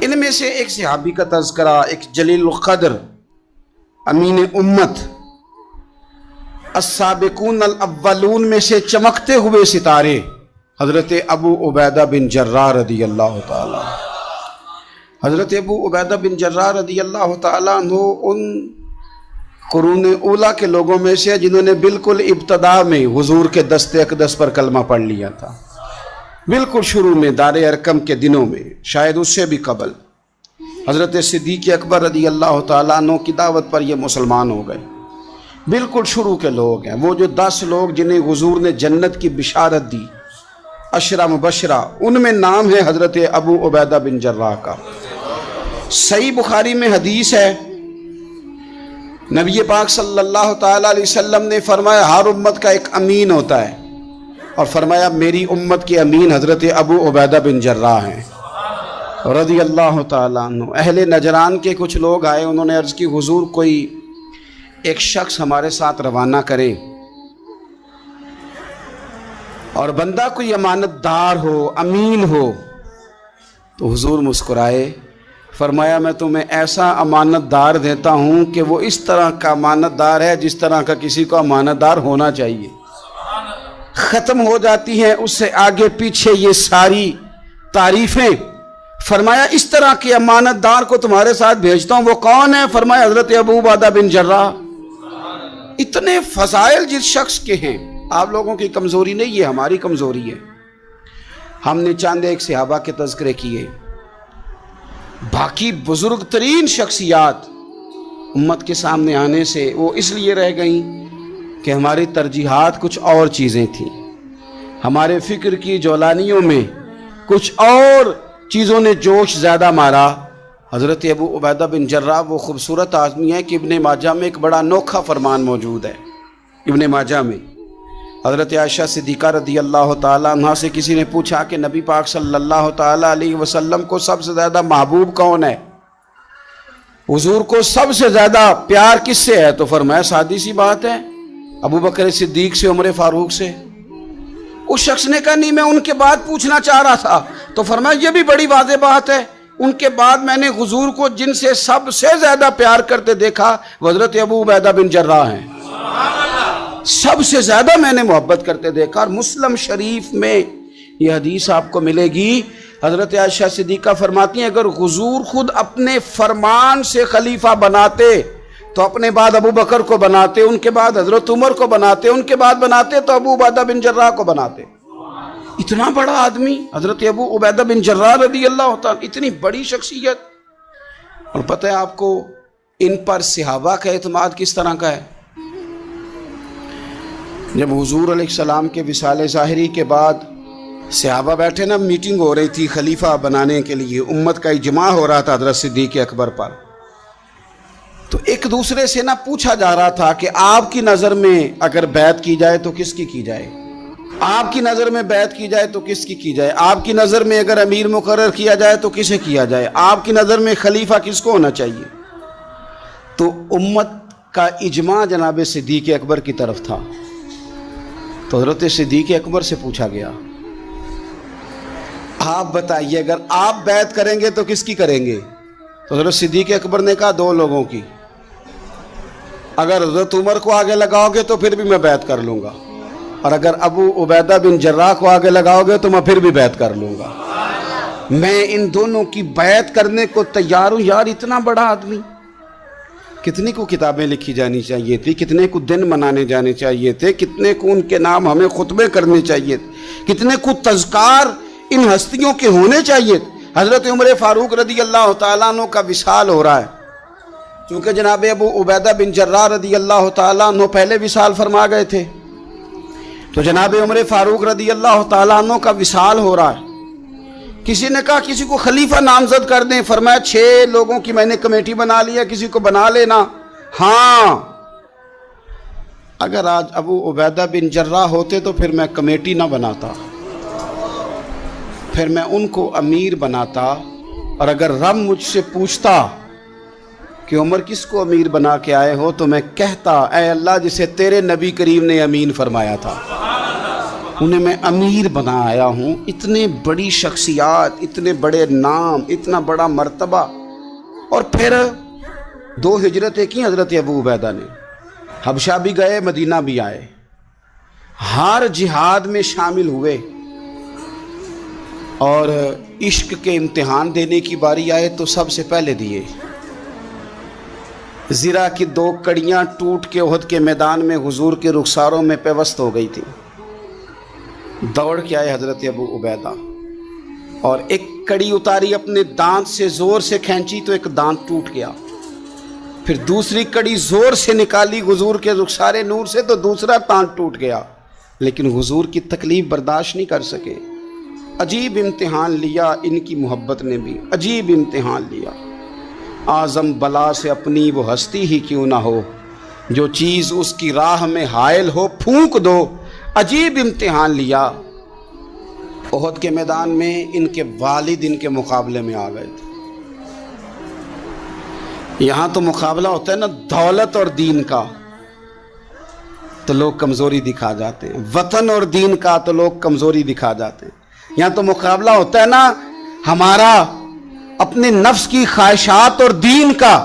ان میں سے ایک صحابی کا تذکرہ، ایک جلیل القدر امین امت، السابقون الاولون میں سے چمکتے ہوئے ستارے حضرت ابو عبیدہ بن جراح رضی اللہ تعالیٰ۔ حضرت ابو عبیدہ بن جراح رضی اللہ تعالیٰ عنہ ان قرون اولیٰ کے لوگوں میں سے جنہوں نے بالکل ابتدا میں حضور کے دست اقدس پر کلمہ پڑھ لیا تھا، بالکل شروع میں دار ارقم کے دنوں میں، شاید اس سے بھی قبل۔ حضرت صدیق اکبر رضی اللہ تعالیٰ عنہ کی دعوت پر یہ مسلمان ہو گئے، بالکل شروع کے لوگ ہیں، وہ جو 10 لوگ جنہیں حضور نے جنت کی بشارت دی، عشرہ مبشرہ، ان میں نام ہے حضرت ابو عبیدہ بن جراح کا۔ صحیح بخاری میں حدیث ہے، نبی پاک صلی اللہ تعالیٰ علیہ وسلم نے فرمایا ہر امت کا ایک امین ہوتا ہے، اور فرمایا میری امت کے امین حضرت ابو عبیدہ بن جراح ہیں رضی اللہ تعالیٰ عنہ۔ اہل نجران کے کچھ لوگ آئے، انہوں نے عرض کی حضور کوئی ایک شخص ہمارے ساتھ روانہ کرے، اور بندہ کوئی امانت دار ہو، امین ہو۔ تو حضور مسکرائے، فرمایا میں تمہیں ایسا امانت دار دیتا ہوں کہ وہ اس طرح کا امانت دار ہے جس طرح کا کسی کو امانت دار ہونا چاہیے۔ ختم ہو جاتی ہیں اس سے آگے پیچھے یہ ساری تعریفیں۔ فرمایا اس طرح کے امانت دار کو تمہارے ساتھ بھیجتا ہوں، وہ کون ہے؟ فرمایا حضرت ابو عبیدہ بن جراح۔ اتنے فضائل جس شخص کے ہیں، آپ لوگوں کی کمزوری نہیں ہے، ہماری کمزوری ہے۔ ہم نے چاند ایک صحابہ کے تذکرے کیے، باقی بزرگ ترین شخصیات امت کے سامنے آنے سے وہ اس لیے رہ گئیں کہ ہماری ترجیحات کچھ اور چیزیں تھیں، ہمارے فکر کی جولانیوں میں کچھ اور چیزوں نے جوش زیادہ مارا۔ حضرت ابو عبیدہ بن جراح وہ خوبصورت آدمی ہے کہ ابن ماجہ میں ایک بڑا انوکھا فرمان موجود ہے۔ ابن ماجہ میں حضرت عائشہ صدیقہ رضی اللہ تعالیٰ عنہ سے کسی نے پوچھا کہ نبی پاک صلی اللہ تعالیٰ علیہ وسلم کو سب سے زیادہ محبوب کون ہے؟ حضور کو سب سے زیادہ پیار کس سے ہے؟ تو فرمایا سادی سی بات ہے، ابو بکر صدیق سے، عمر فاروق سے۔ اس شخص نے کہا نہیں، میں ان کے بعد پوچھنا چاہ رہا تھا۔ تو فرمایا یہ بھی بڑی واضح بات ہے، ان کے بعد میں نے حضور کو جن سے سب سے زیادہ پیار کرتے دیکھا وہ حضرت ابو عبیدہ بن جراح ہیں، سب سے زیادہ میں نے محبت کرتے دیکھا۔ اور مسلم شریف میں یہ حدیث آپ کو ملے گی، حضرت عائشہ صدیقہ فرماتی ہیں اگر حضور خود اپنے فرمان سے خلیفہ بناتے تو اپنے بعد ابو بکر کو بناتے، ان کے بعد حضرت عمر کو بناتے، ان کے بعد بناتے تو ابو عبیدہ بن جراح کو بناتے۔ اتنا بڑا آدمی حضرت ابو عبیدہ بن جراح رضی اللہ تعالیٰ، اتنی بڑی شخصیت۔ اور پتہ ہے آپ کو ان پر صحابہ کا اعتماد کس طرح کا ہے؟ جب حضور علیہ السلام کے وصال ظاہری کے بعد صحابہ بیٹھے نا، میٹنگ ہو رہی تھی خلیفہ بنانے کے لیے، امت کا اجماع ہو رہا تھا حضرت صدیق اکبر پر، تو ایک دوسرے سے نہ پوچھا جا رہا تھا کہ آپ کی نظر میں اگر بیعت کی جائے تو کس کی کی جائے؟ آپ کی نظر میں بیعت کی جائے تو کس کی کی جائے؟ آپ کی نظر میں اگر امیر مقرر کیا جائے تو کسے کیا جائے؟ آپ کی نظر میں خلیفہ کس کو ہونا چاہیے؟ تو امت کا اجماع جناب صدیق اکبر کی طرف تھا۔ تو حضرت صدیق اکبر سے پوچھا گیا آپ بتائیے اگر آپ بیعت کریں گے تو کس کی کریں گے؟ تو حضرت صدیق اکبر نے کہا 2 لوگوں کی، اگر حضرت عمر کو آگے لگاؤ گے تو پھر بھی میں بیعت کر لوں گا، اور اگر ابو عبیدہ بن جراح کو آگے لگاؤ گے تو میں پھر بھی بیعت کر لوں گا۔ میں ان دونوں کی بیعت کرنے کو تیار ہوں۔ یار اتنا بڑا آدمی، کتنے کو کتابیں لکھی جانی چاہیے تھی، کتنے کو دن منانے جانے چاہیے تھے، کتنے کو ان کے نام ہمیں خطبے کرنے چاہیے تھے، کتنے کو تذکار ان ہستیوں کے ہونے چاہیے تھے۔ حضرت عمر فاروق رضی اللہ تعالیٰ عنہ کا وصال ہو رہا ہے، چونکہ جناب ابو عبیدہ بن جراح رضی اللہ تعالیٰ عنہ پہلے وصال فرما گئے تھے، تو جناب عمر فاروق رضی اللہ تعالیٰ عنہ کا وصال ہو رہا ہے۔ کسی نے کہا کسی کو خلیفہ نامزد کر دیں، فرمایا 6 لوگوں کی میں نے کمیٹی بنا لی ہے، کسی کو بنا لینا۔ ہاں اگر آج ابو عبیدہ بن جراح ہوتے تو پھر میں کمیٹی نہ بناتا، پھر میں ان کو امیر بناتا، اور اگر رب مجھ سے پوچھتا کہ عمر کس کو امیر بنا کے آئے ہو تو میں کہتا اے اللہ جسے تیرے نبی کریم نے امین فرمایا تھا۔ انہیں میں امیر بنا آیا ہوں. اتنے بڑی شخصیات، اتنے بڑے نام، اتنا بڑا مرتبہ. اور پھر 2 ہجرتیں کی حضرت ابو عبیدہ نے. حبشہ بھی گئے، مدینہ بھی آئے، ہر جہاد میں شامل ہوئے. اور عشق کے امتحان دینے کی باری آئے تو سب سے پہلے دیے. زرہ کی 2 کڑیاں ٹوٹ کے احد کے میدان میں حضور کے رخساروں میں پیوست ہو گئی تھی. دوڑ کے آئے حضرت ابو عبیدہ اور ایک کڑی اتاری، اپنے دانت سے زور سے کھینچی تو ایک دانت ٹوٹ گیا. پھر دوسری کڑی زور سے نکالی حضور کے رخسار نور سے تو دوسرا دانت ٹوٹ گیا. لیکن حضور کی تکلیف برداشت نہیں کر سکے. عجیب امتحان لیا ان کی محبت نے بھی، عجیب امتحان لیا. اعظم بلا سے اپنی وہ ہستی ہی کیوں نہ ہو، جو چیز اس کی راہ میں حائل ہو پھونک دو. عجیب امتحان لیا. احد کے میدان میں ان کے والد ان کے مقابلے میں آ گئے تھے. یہاں تو مقابلہ ہوتا ہے نا دولت اور دین کا، تو لوگ کمزوری دکھا جاتے ہیں. وطن اور دین کا تو لوگ کمزوری دکھا جاتے ہیں. یہاں تو مقابلہ ہوتا ہے نا ہمارا اپنے نفس کی خواہشات اور دین کا،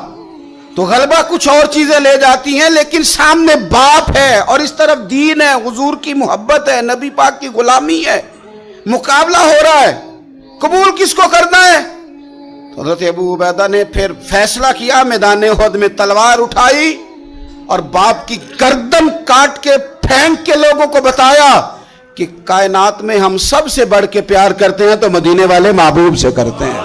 تو غلبہ کچھ اور چیزیں لے جاتی ہیں، لیکن سامنے باپ ہے اور اس طرف دین ہے، حضور کی محبت ہے، نبی پاک کی غلامی ہے. مقابلہ ہو رہا ہے، قبول کس کو کرنا ہے؟ تو حضرت ابو عبیدہ نے پھر فیصلہ کیا، میدان احد میں تلوار اٹھائی اور باپ کی گردن کاٹ کے پھینک کے لوگوں کو بتایا کہ کائنات میں ہم سب سے بڑھ کے پیار کرتے ہیں تو مدینے والے محبوب سے کرتے ہیں.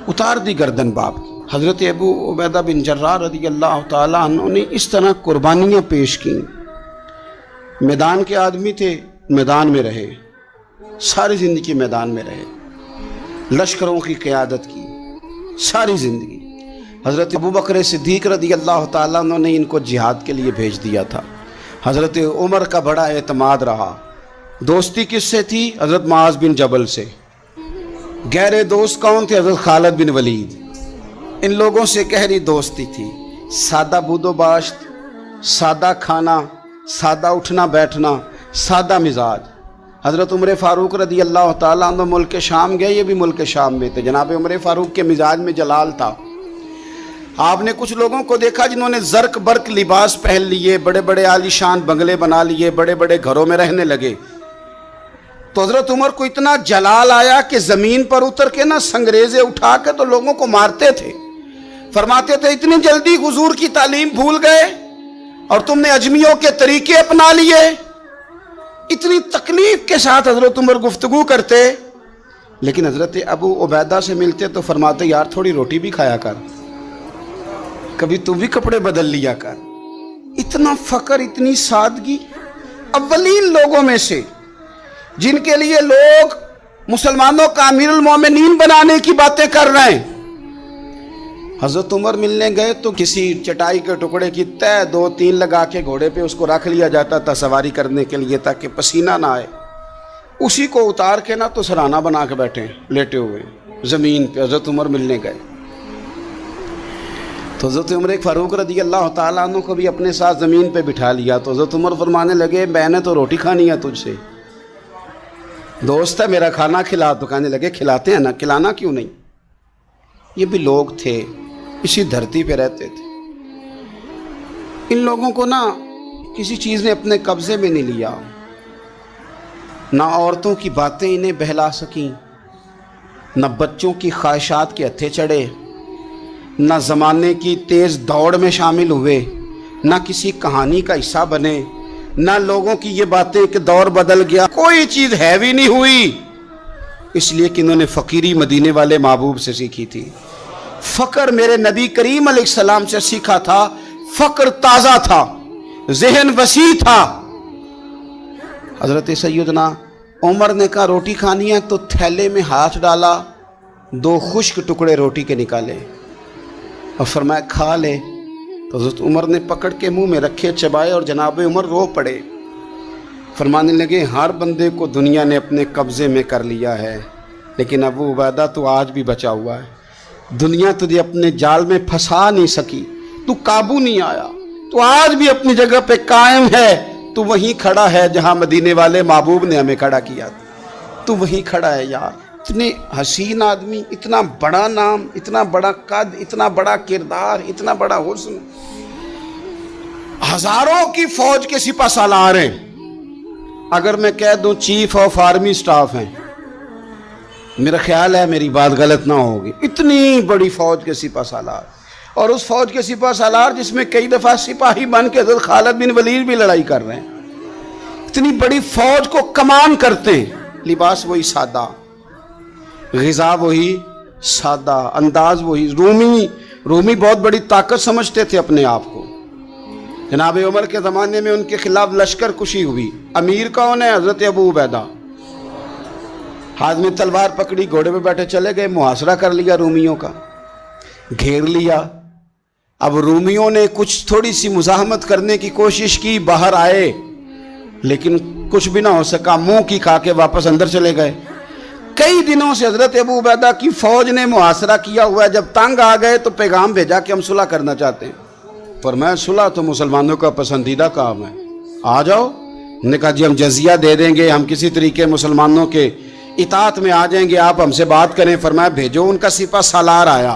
اتار دی گردن باپ کی. حضرت ابو عبیدہ بن جراح رضی اللہ تعالیٰ عنہ نے اس طرح قربانیاں پیش کی. میدان کے آدمی تھے، میدان میں رہے، ساری زندگی میدان میں رہے، لشکروں کی قیادت کی ساری زندگی. حضرت ابوبکر صدیق رضی اللہ تعالیٰ عنہ نے ان کو جہاد کے لیے بھیج دیا تھا. حضرت عمر کا بڑا اعتماد رہا. دوستی کس سے تھی؟ حضرت معاذ بن جبل سے. گہرے دوست کون تھے؟ حضرت خالد بن ولید. ان لوگوں سے گہری دوستی تھی. سادہ بود و باشت، سادہ کھانا، سادہ اٹھنا بیٹھنا، سادہ مزاج. حضرت عمر فاروق رضی اللہ تعالیٰ عنہ ملک شام گئے، یہ بھی ملک شام میں تھے. جناب عمر فاروق کے مزاج میں جلال تھا. آپ نے کچھ لوگوں کو دیکھا جنہوں نے زرق برق لباس پہن لیے، بڑے بڑے عالی شان بنگلے بنا لیے، بڑے بڑے گھروں میں رہنے لگے. تو حضرت عمر کو اتنا جلال آیا کہ زمین پر اتر کے نا سنگریزے اٹھا کے تو لوگوں کو مارتے تھے. فرماتے تھے اتنی جلدی حضور کی تعلیم بھول گئے اور تم نے اجمیوں کے طریقے اپنا لیے. اتنی تکلیف کے ساتھ حضرت عمر گفتگو کرتے، لیکن حضرت ابو عبیدہ سے ملتے تو فرماتے یار تھوڑی روٹی بھی کھایا کر، کبھی تو بھی کپڑے بدل لیا کر. اتنا فقر، اتنی سادگی. اولین لوگوں میں سے جن کے لیے لوگ مسلمانوں کا امیر المومنین بنانے کی باتیں کر رہے ہیں. حضرت عمر ملنے گئے تو کسی چٹائی کے ٹکڑے کی تہ 2-3 لگا کے گھوڑے پہ اس کو رکھ لیا جاتا تھا سواری کرنے کے لیے تاکہ پسینہ نہ آئے. اسی کو اتار کے نا تو سرانہ بنا کے بیٹھے لیٹے ہوئے زمین پہ. حضرت عمر ملنے گئے تو حضرت عمر فاروق رضی اللہ تعالیٰ عنہ کو بھی اپنے ساتھ زمین پہ بٹھا لیا. تو حضرت عمر فرمانے لگے میں نے تو روٹی کھانی ہے تجھ سے، دوست ہے میرا، کھانا کھلا. تو کہنے لگے کھلاتے ہیں نا، کھلانا کیوں نہیں. یہ بھی لوگ تھے، اسی دھرتی پہ رہتے تھے. ان لوگوں کو نا کسی چیز نے اپنے قبضے میں نہیں لیا. نہ عورتوں کی باتیں انہیں بہلا سکیں، نہ بچوں کی خواہشات کے ہتھے چڑھے، نہ زمانے کی تیز دوڑ میں شامل ہوئے، نہ کسی کہانی کا حصہ بنے، نہ لوگوں کی یہ باتیں کہ دور بدل گیا. کوئی چیز ہیوی نہیں ہوئی، اس لیے کہ انہوں نے فقیری مدینے والے محبوب سے سیکھی تھی. فقر میرے نبی کریم علیہ السلام سے سیکھا تھا. فقر تازہ تھا، ذہن وسیع تھا. حضرت سیدنا عمر نے کہا روٹی کھانی ہے تو تھیلے میں ہاتھ ڈالا، 2 خشک ٹکڑے روٹی کے نکالے اور فرمایا کھا لے. تو حضرت عمر نے پکڑ کے منہ میں رکھے، چبائے اور جناب عمر رو پڑے. فرمانے لگے ہر بندے کو دنیا نے اپنے قبضے میں کر لیا ہے، لیکن ابو عبیدہ تو آج بھی بچا ہوا ہے. دنیا تجھے اپنے جال میں پھنسا نہیں سکی، تو قابو نہیں آیا، تو آج بھی اپنی جگہ پہ قائم ہے. تو وہیں کھڑا ہے جہاں مدینے والے محبوب نے ہمیں کھڑا کیا تھا، تو وہیں کھڑا ہے یار۔ اتنے حسین آدمی، اتنا بڑا نام، اتنا بڑا قد، اتنا بڑا کردار، اتنا بڑا حسن، ہزاروں کی فوج کے سپہ سالار ہیں، اگر میں کہہ دوں چیف آف آرمی سٹاف ہیں، میرا خیال ہے میری بات غلط نہ ہوگی، اتنی بڑی فوج کے سپہ سالار، اور اس فوج کے سپہ سالار جس میں کئی دفعہ سپاہی بن کے حضرت خالد بن ولید بھی لڑائی کر رہے ہیں، اتنی بڑی فوج کو کمان کرتے ہیں، لباس وہی سادہ، غذا وہی سادہ، انداز وہی۔ رومی بہت بڑی طاقت سمجھتے تھے اپنے آپ کو۔ جناب عمر کے زمانے میں ان کے خلاف لشکر کشی ہوئی، امیر کون ہے؟ حضرت ابو عبیدہ۔ ہاتھ میں تلوار پکڑی، گھوڑے پہ بیٹھے چلے گئے، محاصرہ کر لیا رومیوں کا، گھیر لیا۔ اب رومیوں نے کچھ تھوڑی سی مزاحمت کرنے کی کوشش کی، باہر آئے، لیکن کچھ بھی نہ ہو سکا، منہ کی کھا کے واپس اندر چلے گئے۔ کئی دنوں سے حضرت ابو عبیدہ کی فوج نے محاصرہ کیا ہوا ہے، جب تنگ آ گئے تو پیغام بھیجا کہ ہم صلح کرنا چاہتے ہیں۔ فرمایا صلح تو مسلمانوں کا پسندیدہ کام ہے، آ جاؤ۔ انہوں نے کہا جی ہم جزیہ دے دیں گے، ہم کسی طریقے مسلمانوں کے اطاعت میں آ جائیں گے، آپ ہم سے بات کریں۔ فرمایا بھیجو۔ ان کا سپہ سالار آیا،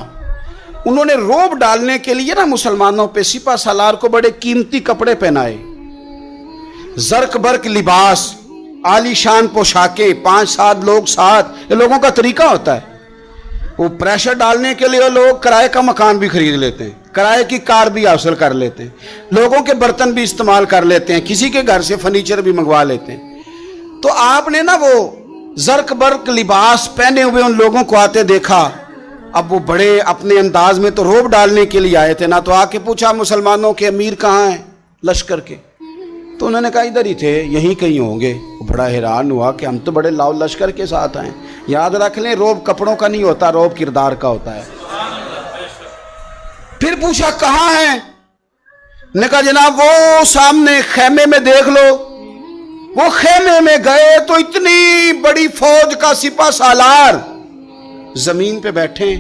انہوں نے روب ڈالنے کے لیے نا مسلمانوں پہ سپہ سالار کو بڑے قیمتی کپڑے پہنائے، زرق برق لباس، عالی شان پوشاکیں، 5-7 لوگ ساتھ، یہ لوگوں کا طریقہ ہوتا ہے۔ وہ پریشر ڈالنے کے لیے وہ لوگ کرائے کا مکان بھی خرید لیتے ہیں، کرائے کی کار بھی حاصل کر لیتے ہیں، لوگوں کے برتن بھی استعمال کر لیتے ہیں، کسی کے گھر سے فرنیچر بھی منگوا لیتے ہیں۔ تو آپ نے نا وہ زرق برق لباس پہنے ہوئے ان لوگوں کو آتے دیکھا۔ اب وہ بڑے اپنے انداز میں تو روب ڈالنے کے لیے آئے تھے نا، تو آ کے پوچھا مسلمانوں کے امیر کہاں ہیں لشکر کے؟ تو انہوں نے کہا ادھر ہی تھے، یہیں کہیں ہوں گے۔ بڑا حیران ہوا کہ ہم تو بڑے لاؤ لشکر کے ساتھ آئے۔ یاد رکھ لیں روب کپڑوں کا نہیں ہوتا، روب کردار کا ہوتا ہے۔ پھر پوچھا کہاں ہیں؟ نے کہا جناب وہ سامنے خیمے میں دیکھ لو۔ وہ خیمے میں گئے تو اتنی بڑی فوج کا سپہ سالار زمین پہ بیٹھے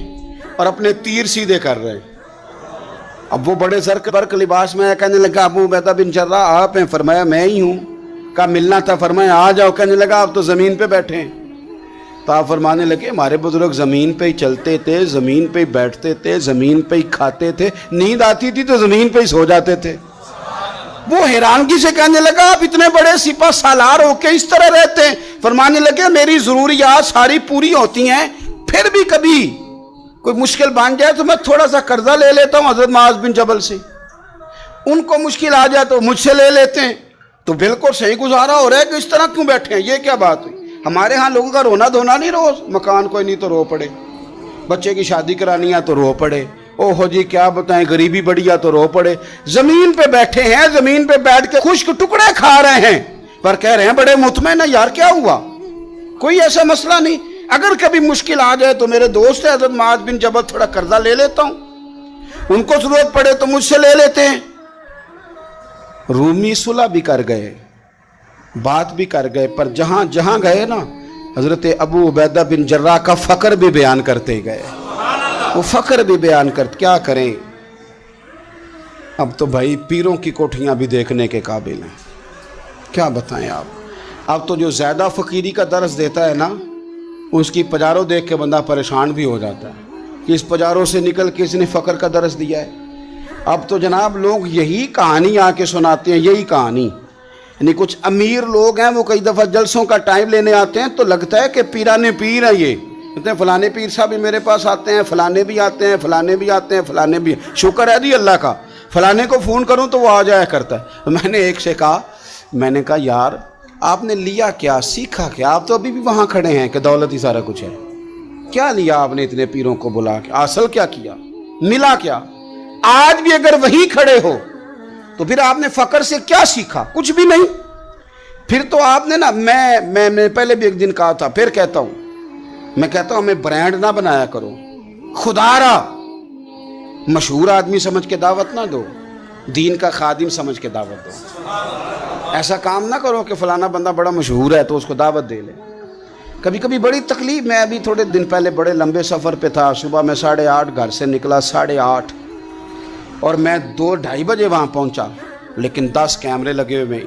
اور اپنے تیر سیدھے کر رہے ہیں۔ اب وہ بڑے زرق برق لباس میں کہنے لگا ابو عبیدہ بن جراح آپ ہیں؟ فرمایا میں ہی ہوں۔ کہا ملنا تھا؟ فرمایا آ جاؤ۔ کہنے لگا آپ تو زمین پہ بیٹھے ہیں۔ تو آپ فرمانے لگے ہمارے بزرگ زمین پہ ہی چلتے تھے، زمین پہ ہی بیٹھتے تھے، زمین پہ ہی کھاتے تھے، نیند آتی تھی تو زمین پہ ہی سو جاتے تھے۔ وہ حیرانگی سے کہنے لگا آپ اتنے بڑے سپہ سالار ہو کے اس طرح رہتے ہیں؟ فرمانے لگے میری ضروریات ساری پوری ہوتی ہیں، پھر بھی کبھی کوئی مشکل بن جائے تو میں تھوڑا سا قرضہ لے لیتا ہوں حضرت معاذ بن جبل سے، ان کو مشکل آ جائے تو مجھ سے لے لیتے ہیں۔ تو بالکل صحیح گزارا ہو رہا ہے کہ اس طرح کیوں بیٹھے ہیں، یہ کیا بات ہوئی؟ ہمارے ہاں لوگوں کا رونا دھونا نہیں، روز مکان کوئی نہیں تو رو پڑے، بچے کی شادی کرانی ہے تو رو پڑے، او ہو جی کیا بتائیں گریبی بڑی ہے تو رو پڑے۔ زمین پہ بیٹھے ہیں، زمین پہ بیٹھ کے خشک ٹکڑے کھا رہے ہیں، پر کہہ رہے ہیں بڑے مطمئن ہیں یار کیا ہوا، کوئی ایسا مسئلہ نہیں، اگر کبھی مشکل آ جائے تو میرے دوست ہے حضرت معاذ بن جبل، تھوڑا قرضہ لے لیتا ہوں، ان کو ضرورت پڑے تو مجھ سے لے لیتے ہیں۔ رومی صلح بھی کر گئے، بات بھی کر گئے، پر جہاں جہاں گئے نا حضرت ابو عبیدہ بن جراح کا فقر بھی بیان کرتے گئے، وہ فقر بھی بیان کرتے۔ کیا کریں، اب تو بھائی پیروں کی کوٹھیاں بھی دیکھنے کے قابل ہیں، کیا بتائیں آپ۔ اب تو جو زیادہ فقیری کا درس دیتا ہے نا، اس کی پجاروں دیکھ کے بندہ پریشان بھی ہو جاتا ہے کہ اس پجاروں سے نکل کے اس نے فقر کا درس دیا ہے۔ اب تو جناب لوگ یہی کہانی آ کے سناتے ہیں، یہی کہانی، یعنی کچھ امیر لوگ ہیں وہ کئی دفعہ جلسوں کا ٹائم لینے آتے ہیں تو لگتا ہے کہ پیرانے پیر ہیں، یہ کہتے ہیں فلانے پیر صاحب بھی میرے پاس آتے ہیں، فلانے بھی آتے ہیں، فلانے بھی آتے ہیں، فلانے بھی، شکر ہے جی اللہ کا، فلانے کو فون کروں تو وہ آ جایا کرتا ہے۔ میں نے ایک سے کہا، میں نے کہا یار آپ نے لیا کیا، سیکھا کیا؟ آپ تو ابھی بھی وہاں کھڑے ہیں کہ دولت ہی سارا کچھ ہے، کیا لیا آپ نے اتنے پیروں کو بلا کے، حاصل کیا کیا، ملا کیا؟ آج بھی اگر وہیں کھڑے ہو تو پھر آپ نے فقر سے کیا سیکھا؟ کچھ بھی نہیں۔ پھر تو آپ نے نا، میں پہلے بھی ایک دن کہا تھا، پھر کہتا ہوں، میں کہتا ہوں ہمیں برانڈ نہ بنایا کرو، خدا را مشہور آدمی سمجھ کے دعوت نہ دو، دین کا خادم سمجھ کے دعوت دو۔ ایسا کام نہ کرو کہ فلانا بندہ بڑا مشہور ہے تو اس کو دعوت دے لے۔ کبھی کبھی بڑی تکلیف، میں ابھی تھوڑے دن پہلے بڑے لمبے سفر پہ تھا، صبح میں 8:30 گھر سے نکلا، 8:30، اور میں 2-2:30 بجے وہاں پہنچا، لیکن 10 کیمرے لگے ہوئے،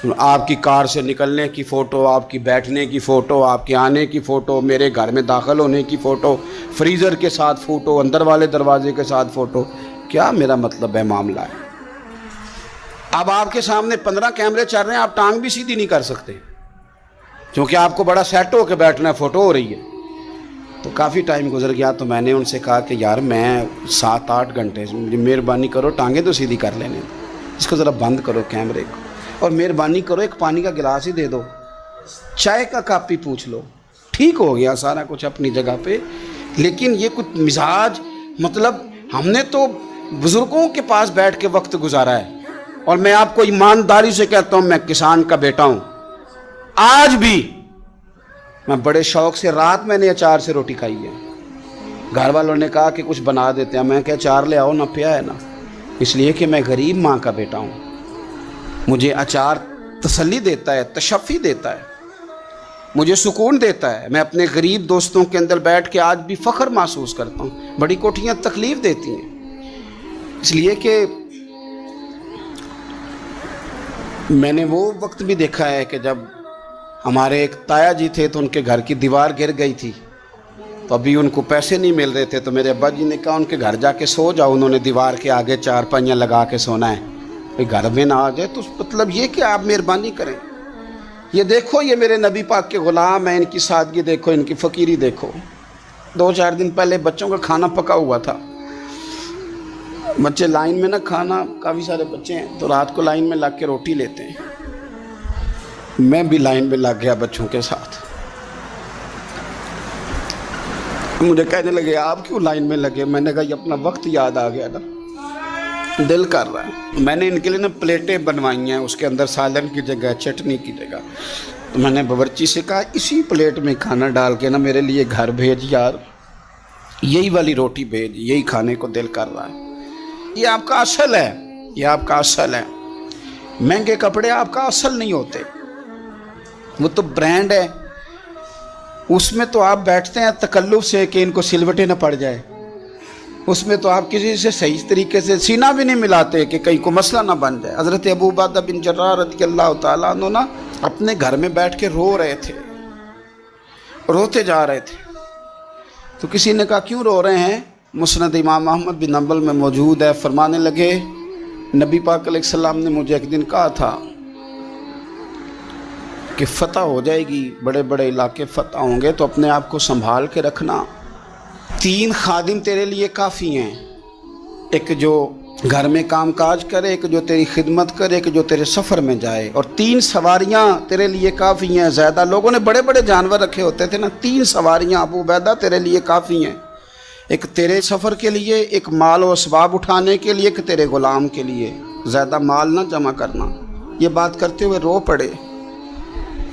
آپ کی کار سے نکلنے کی فوٹو، آپ کی بیٹھنے کی فوٹو، آپ کے آنے کی فوٹو، میرے گھر میں داخل ہونے کی فوٹو، فریزر کے ساتھ فوٹو، اندر والے دروازے کے ساتھ فوٹو. کیا میرا مطلب ہے معاملہ ہے. اب آپ کے سامنے 15 کیمرے چل رہے ہیں، آپ ٹانگ بھی سیدھی نہیں کر سکتے کیونکہ آپ کو بڑا سیٹ ہو کے بیٹھنا ہے، فوٹو ہو رہی ہے. تو کافی ٹائم گزر گیا تو میں نے ان سے کہا کہ یار میں 7-8 گھنٹے مجھے مہربانی کرو ٹانگیں تو سیدھی کر لینے، اس کو ذرا بند کرو کیمرے کو، اور مہربانی کرو ایک پانی کا گلاس ہی دے دو، چائے کا کپ ہی پوچھ لو. ٹھیک ہو گیا سارا کچھ اپنی جگہ پہ. لیکن یہ کچھ مزاج، مطلب ہم نے تو بزرگوں کے پاس بیٹھ کے وقت گزارا ہے. اور میں آپ کو ایمانداری سے کہتا ہوں، میں کسان کا بیٹا ہوں. آج بھی میں بڑے شوق سے، رات میں نے اچار سے روٹی کھائی ہے. گھر والوں نے کہا کہ کچھ بنا دیتے ہیں، میں کہ اچار لے آؤ، نہ پیا ہے نا. اس لیے کہ میں غریب ماں کا بیٹا ہوں. مجھے اچار تسلی دیتا ہے، تشفی دیتا ہے، مجھے سکون دیتا ہے. میں اپنے غریب دوستوں کے اندر بیٹھ کے آج بھی فخر محسوس کرتا ہوں. بڑی کوٹھیاں تکلیف دیتی ہیں، اس لیے کہ میں نے وہ وقت بھی دیکھا ہے کہ جب ہمارے ایک تایا جی تھے تو ان کے گھر کی دیوار گر گئی تھی، تو ابھی ان کو پیسے نہیں مل رہے تھے. تو میرے ابا جی نے کہا ان کے گھر جا کے سو جاؤ. انہوں نے دیوار کے آگے 4 پائیاں لگا کے سونا ہے، کوئی گھر میں نہ آ جائے. تو مطلب یہ کہ آپ مہربانی کریں. یہ دیکھو، یہ میرے نبی پاک کے غلام ہیں، ان کی سادگی دیکھو، ان کی فقیری دیکھو. 2-4 دن پہلے بچوں کا کھانا پکا ہوا تھا. بچے لائن میں نہ کھانا، کافی سارے بچے ہیں تو رات کو لائن میں لگ کے روٹی لیتے ہیں. میں بھی لائن میں لگ گیا بچوں کے ساتھ. مجھے کہنے لگے آپ کیوں لائن میں لگے؟ میں نے کہا یہ اپنا وقت یاد آ گیا نا، دل کر رہا ہے. میں نے ان کے لیے نا پلیٹیں بنوائی ہیں، اس کے اندر سالن کی جگہ چٹنی کی جگہ. تو میں نے باورچی سے کہا اسی پلیٹ میں کھانا ڈال کے نا میرے لیے گھر بھیج یار، یہی والی روٹی بھیج، یہی کھانے کو دل کر رہا ہے. یہ آپ کا اصل ہے، یہ آپ کا اصل ہے. مہنگے کپڑے آپ کا اصل نہیں ہوتے، وہ تو برانڈ ہے. اس میں تو آپ بیٹھتے ہیں تکلف سے کہ ان کو سلوٹیں نہ پڑ جائے. اس میں تو آپ کسی سے صحیح طریقے سے سینہ بھی نہیں ملاتے کہ کہیں کو مسئلہ نہ بن جائے. حضرت ابو عبیدہ بن جراح رضی اللہ تعالیٰ عنہ نا اپنے گھر میں بیٹھ کے رو رہے تھے، روتے جا رہے تھے. تو کسی نے کہا کیوں رو رہے ہیں؟ مسند امام احمد بن حنبل میں موجود ہے. فرمانے لگے نبی پاک علیہ السلام نے مجھے ایک دن کہا تھا کہ فتح ہو جائے گی، بڑے بڑے علاقے فتح ہوں گے، تو اپنے آپ کو سنبھال کے رکھنا. 3 خادم تیرے لیے کافی ہیں، ایک جو گھر میں کام کاج کرے، ایک جو تیری خدمت کرے، ایک جو تیرے سفر میں جائے، اور 3 سواریاں تیرے لیے کافی ہیں. زیادہ لوگوں نے بڑے بڑے جانور رکھے ہوتے تھے نا، 3 سواریاں ابو عبیدہ تیرے لیے کافی ہیں. ایک تیرے سفر کے لیے، ایک مال و اسباب اٹھانے کے لیے، ایک تیرے غلام کے لیے. زیادہ مال نہ جمع کرنا. یہ بات کرتے ہوئے رو پڑے.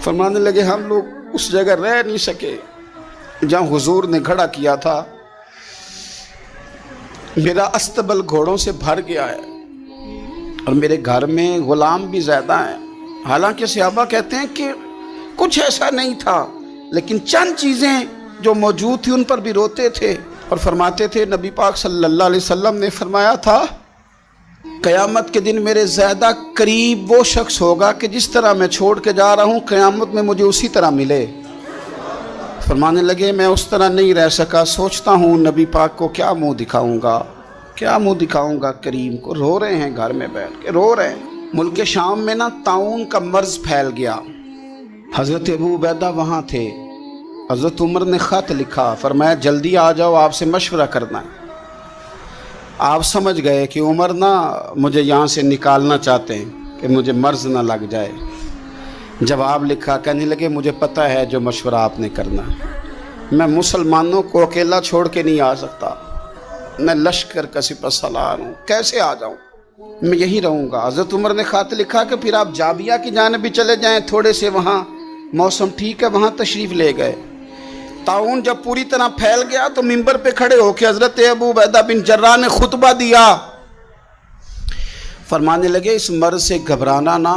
فرمانے لگے ہم لوگ اس جگہ رہ نہیں سکے جہاں حضور نے کھڑا کیا تھا. میرا استبل گھوڑوں سے بھر گیا ہے اور میرے گھر میں غلام بھی زیادہ ہیں. حالانکہ صحابہ کہتے ہیں کہ کچھ ایسا نہیں تھا، لیکن چند چیزیں جو موجود تھی ان پر بھی روتے تھے. اور فرماتے تھے نبی پاک صلی اللہ علیہ وسلم نے فرمایا تھا قیامت کے دن میرے زیادہ قریب وہ شخص ہوگا کہ جس طرح میں چھوڑ کے جا رہا ہوں قیامت میں مجھے اسی طرح ملے. فرمانے لگے میں اس طرح نہیں رہ سکا، سوچتا ہوں نبی پاک کو کیا منہ دکھاؤں گا، کیا منہ دکھاؤں گا کریم کو. رو رہے ہیں گھر میں بیٹھ کے، رو رہے ہیں. ملک شام میں نا طاعون کا مرض پھیل گیا. حضرت ابو عبیدہ وہاں تھے. حضرت عمر نے خط لکھا، فرمایا جلدی آ جاؤ، آپ سے مشورہ کرنا ہے. آپ سمجھ گئے کہ عمر نا مجھے یہاں سے نکالنا چاہتے ہیں کہ مجھے مرض نہ لگ جائے. جواب لکھا، کہنے لگے مجھے پتہ ہے جو مشورہ آپ نے کرنا ہے. میں مسلمانوں کو اکیلا چھوڑ کے نہیں آ سکتا، میں لشکر کا سپہ سالار ہوں، کیسے آ جاؤں؟ میں یہی رہوں گا. حضرت عمر نے خط لکھا کہ پھر آپ جابیہ کی جانب بھی چلے جائیں، تھوڑے سے وہاں موسم ٹھیک ہے، وہاں تشریف لے گئے. طاعون جب پوری طرح پھیل گیا تو منبر پہ کھڑے ہو کے حضرت ابو عبیدہ بن جراح نے خطبہ دیا. فرمانے لگے اس مرض سے گھبرانا نہ،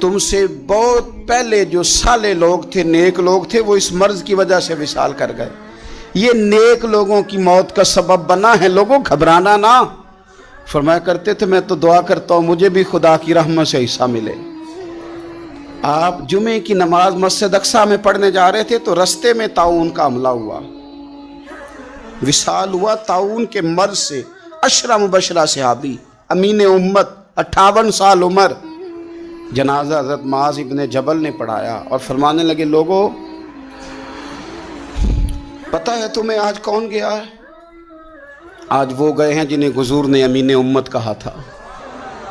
تم سے بہت پہلے جو صالح لوگ تھے، نیک لوگ تھے، وہ اس مرض کی وجہ سے وصال کر گئے. یہ نیک لوگوں کی موت کا سبب بنا ہے. لوگوں گھبرانا نہ، فرمایا کرتے تھے میں تو دعا کرتا ہوں مجھے بھی خدا کی رحمت سے حصہ ملے۔ آپ جمعے کی نماز مسجد اقصی میں پڑھنے جا رہے تھے تو رستے میں طاعون کا حملہ ہوا، وصال ہوا طاعون کے مرض سے۔ عشرہ مبشرہ صحابی، امین امت، 58 سال عمر، جنازہ حضرت معاذ ابن جبل نے پڑھایا اور فرمانے لگے لوگوں پتہ ہے تمہیں آج کون گیا ہے؟ آج وہ گئے ہیں جنہیں حضور نے امین امت کہا تھا،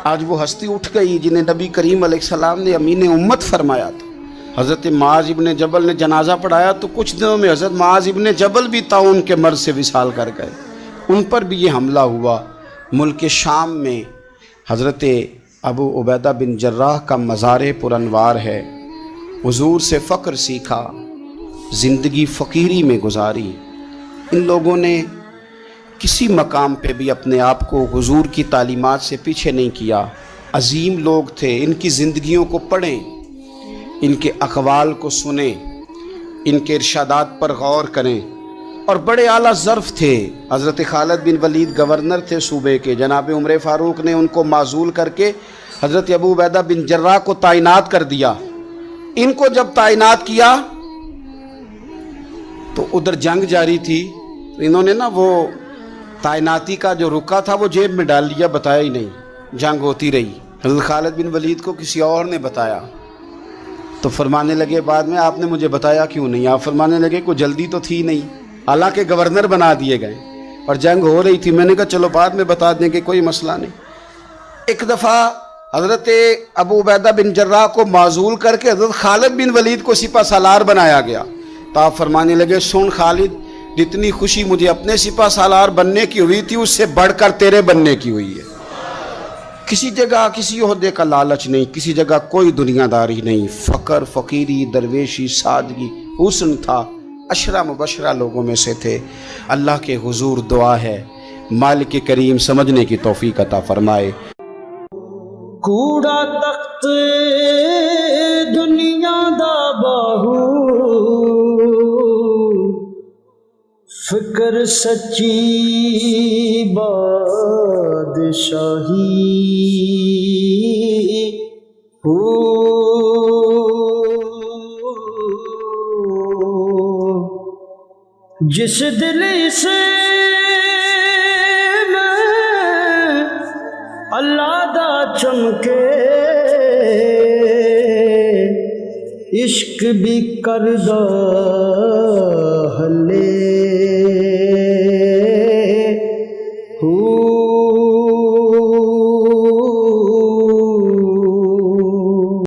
آج وہ ہستی اٹھ گئی جنہیں نبی کریم علیہ السلام نے امین امت فرمایا تھا۔ حضرت معاذ ابن جبل نے جنازہ پڑھایا تو کچھ دنوں میں حضرت معاذ ابن جبل بھی طاعون کے مرض سے وصال کر گئے، ان پر بھی یہ حملہ ہوا۔ ملک شام میں حضرت ابو عبیدہ بن جراح کا مزار پر انوار ہے، حضور سے فقر سیکھا، زندگی فقیری میں گزاری۔ ان لوگوں نے کسی مقام پہ بھی اپنے آپ کو حضور کی تعلیمات سے پیچھے نہیں کیا، عظیم لوگ تھے۔ ان کی زندگیوں کو پڑھیں، ان کے اقوال کو سنیں، ان کے ارشادات پر غور کریں، اور بڑے اعلیٰ ظرف تھے۔ حضرت خالد بن ولید گورنر تھے صوبے کے، جناب عمر فاروق نے ان کو معزول کر کے حضرت ابو عبیدہ بن جراح کو تعینات کر دیا۔ ان کو جب تعینات کیا تو ادھر جنگ جاری تھی، تو انہوں نے نا وہ تعیناتی کا جو رکا تھا وہ جیب میں ڈال لیا، بتایا ہی نہیں، جنگ ہوتی رہی۔ حضرت خالد بن ولید کو کسی اور نے بتایا تو فرمانے لگے بعد میں آپ نے مجھے بتایا کیوں نہیں؟ آپ فرمانے لگے کوئی جلدی تو تھی نہیں، حالانکہ گورنر بنا دیے گئے اور جنگ ہو رہی تھی۔ میں نے کہا چلو بعد میں بتا دیں گے، کوئی مسئلہ نہیں۔ ایک دفعہ حضرت ابو عبیدہ بن جراح کو معزول کر کے حضرت خالد بن ولید کو سپہ سالار بنایا گیا، تو آپ فرمانے لگے سن خالد، جتنی خوشی مجھے اپنے سپہ سالار بننے کی ہوئی تھی اس سے بڑھ کر تیرے بننے کی ہوئی ہے۔ کسی جگہ کسی عہدے کا لالچ نہیں، کسی جگہ کوئی دنیا داری نہیں، فقر، فقیری، درویشی، سادگی، حسن تھا۔ عشرہ مبشرہ لوگوں میں سے تھے۔ اللہ کے حضور دعا ہے مالک کریم سمجھنے کی توفیق عطا فرمائے۔ کوڑا تخت دنیا دا باہو، فکر سچی بادشاہی جس دل سے میں اللہ دا چمکے عشق بھی کردہ ہلے